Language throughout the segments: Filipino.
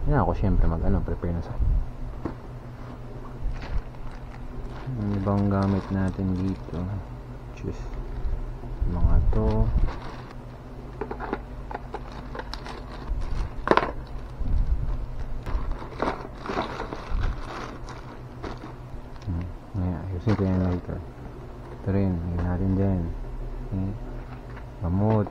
Yan ako syempre prepare na sa ang ibang gamit natin dito. Just mga to. Ayusin ko yung lighter. Ito rin, hingin natin dyan. Okay. Gamot.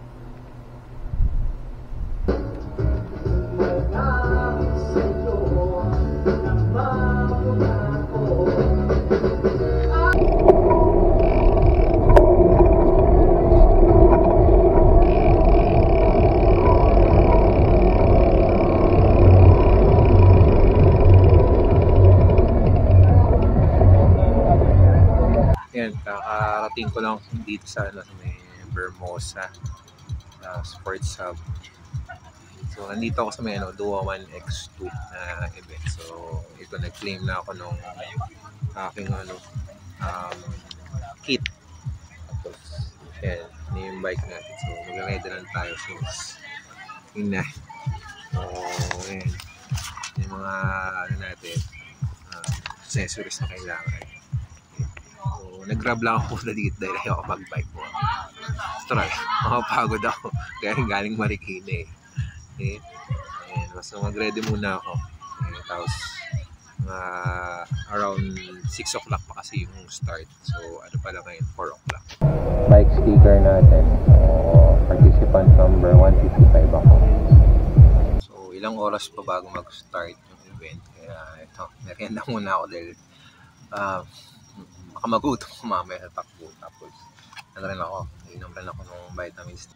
Kakarating ko lang dito sa may Vermosa Sports Hub. So nandito ako sa may Duo 1X2 na event. So ito nag-claim na ako nung aking kit. Tapos yan, yung bike natin. So mag-ride lang tayo since yun na. So yan, yung mga natin accessories na kailangan. Nag-grab lang ako na dito dahil ayaw ako mag-bike mo. Try, makapagod ako. Kaya galing Marikina eh. Okay? Ayan, basta mag-ready muna ako. Ayan, tapos around 6 o'clock pa kasi yung start. So ano pala ngayon, 4 o'clock. Bike sticker natin. Participant number 155 ako. So ilang oras pa bago mag-start yung event. Kaya ito, merienda muna ako dahil baka magutom ko mamaya sa takbo. Tapos inom rin ako ng vitamins.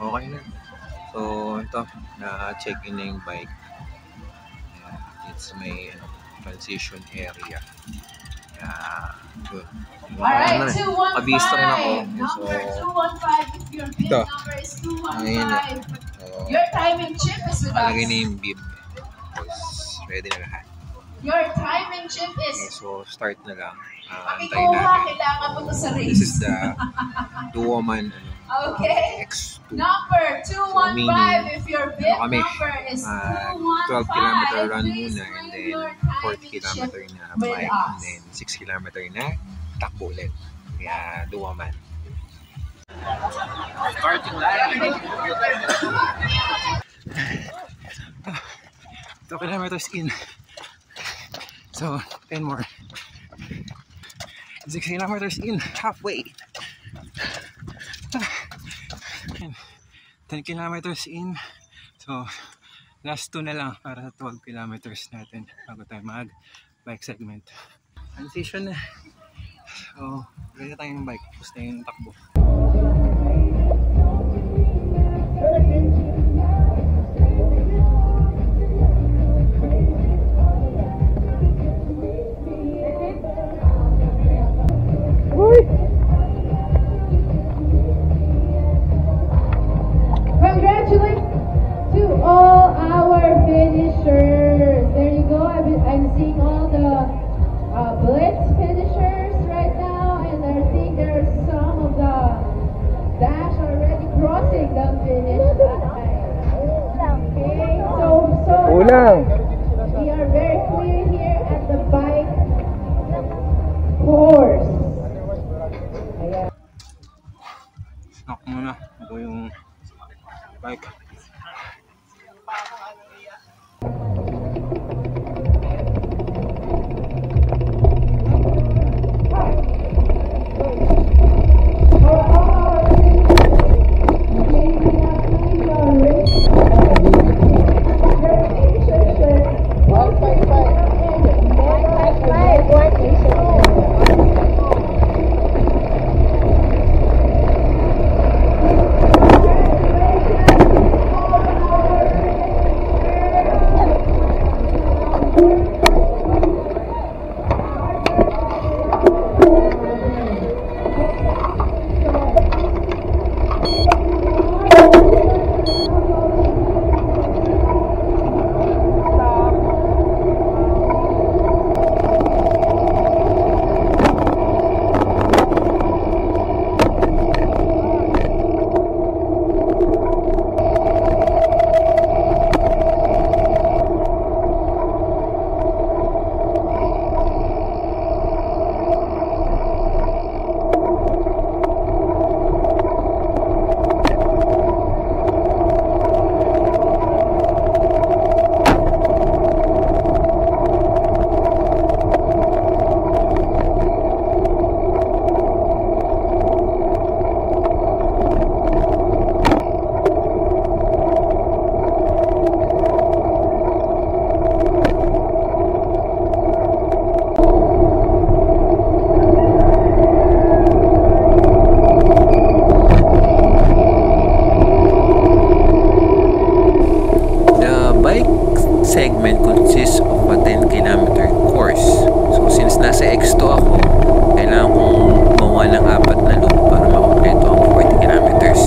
Okay na. So ito, na-check-in na yung bike. It's may transition area. Good. Alright, 215. Pabista rin ako. So, Your bib number is 215. Your timing chip is with us. Palagay na yung bib. Ready na lahat. Your timing chip is... Okay, so start na lang. Antayin natin. Kailangan mo to sa race. This is the Duoman okay. X2. Number 215 so, if your bib number is 215. 12 kilometer run muna and then 40 kilometer na bike and then 6 kilometer na takbo ulit. Kaya Duoman. Starting line. 2 kilometers in. So 10 more. 6 kilometers in, halfway. 10 kilometers in. So last 2 na lang para sa 12 kilometers natin bago tayo mag bike segment. Transition na. So ganda tayong bike. Tapos na yung takbo. Congratulations to all our finishers. There you go. I'm seeing all the blitz finishers right now, and I think there's some of the dash already crossing the finish line. Okay, so we are very clear here at the bike course. Stop muna. Ito yung bike. segment consists of a 10-kilometer course. So since nasa X2 ako, kailangan kong gumawa ng 4 na loop para makompleto ang 40 kilometers.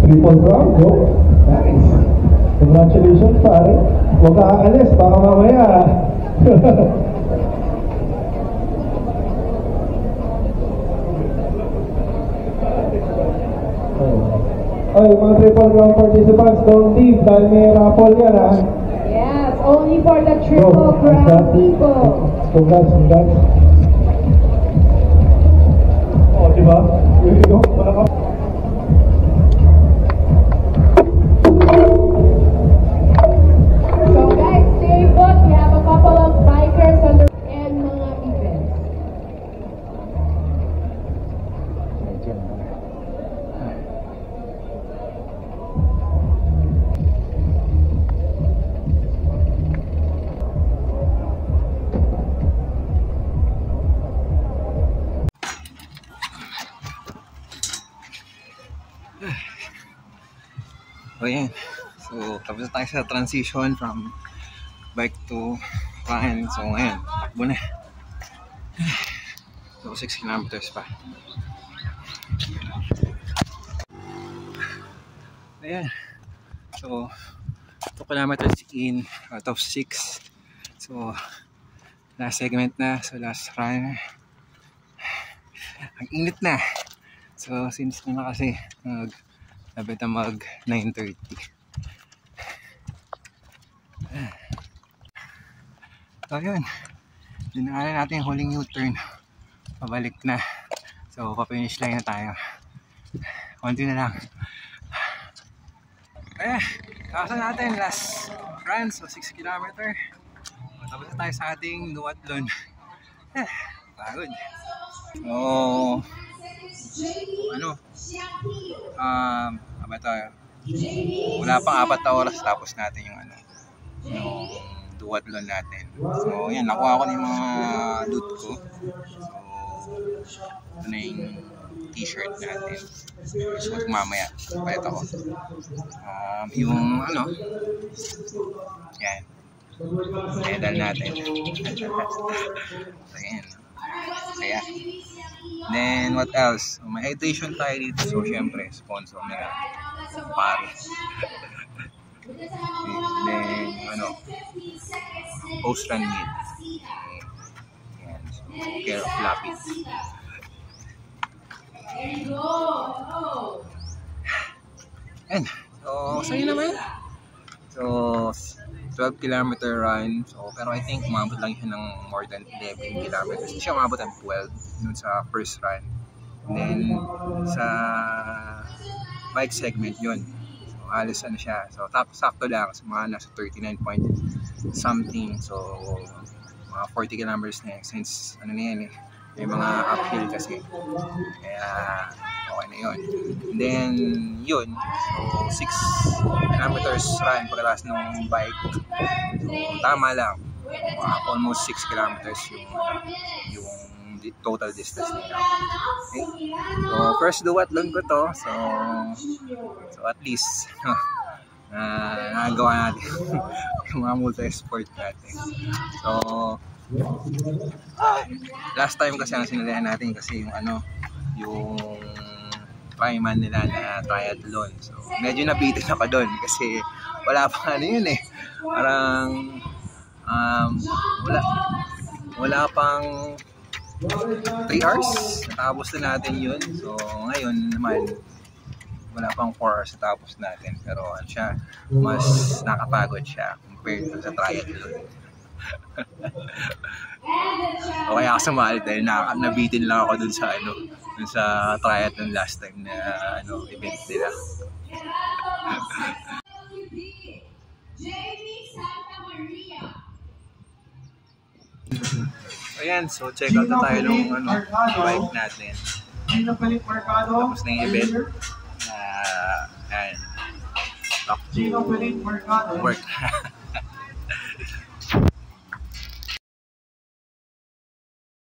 Triple brown, go. Nice. Congratulations, pare. Huwag ka aalis, baka mamaya. Ay, mga triple brown participants, don't leave dahil may raffle yan, ha? Yes, only for the triple crown people. Congrats, congrats. Oh, diba? Here you go. So guys, stay put. We have a couple of bikers on the and mga events. So yan. So tapos na tayo sa transition from bike to van. So ngayon, takbo na. So 6 kilometers pa. Ayan. So 2 kilometers in out of 6. So last segment na. So last run. Ang init na. So since na kasi labit na mag 9:30. So yun, dinaanan natin yung huling U-turn, pabalik na. So pa-finish line na tayo, konti na lang. Kawasan natin last run, so 6 km. Tapos na tayo sa ating duathlon. Pagod. So wala pang 4 na oras tapos natin yung yung duathlon natin. So yan, nakuha ko na yung mga loot ko. So ito na yung t-shirt natin. So mamaya palit ako. Yung yan, medal natin. So yan, kaya then what else? May hydration tayo dito, so syempre sponsor nila pare. Then post-run meal. Yan, so care of Lapid. And so sa'yo naman. So 12 kilometer run. So pero I think umabot lang siya ng more than 11 kilometers. Hindi siya umabot ng 12 nun sa first run. And then sa bike segment yun. So halos siya. So sakto lang. So mga nasa 39 point something. So mga 40 kilometers na yun. Since na yan may mga uphill kasi. Kaya okay na yun. And then yun. So 6 kilometers run pagkatapos ng bike. So tama lang. Almost 6 kilometers yung total distance nila. Okay? So first duathlon ko to. So at least nagawa natin yung mga multi-sport natin. So last time kasi ang sinalihan natin kasi yung Fireman nila na triathlon. So medyo nabitin ako doon kasi wala pang yun parang wala pang 3 hours natapos na natin yun. So ngayon naman wala pang 4 hours natapos natin, pero siya mas nakapagod siya compared sa triathlon. O kaya ako sumali dahil nabitin lang ako dun sa triathlon last time na event nila. Ayan, so check out na tayo ng bike natin. Tapos na yung event. And back to work.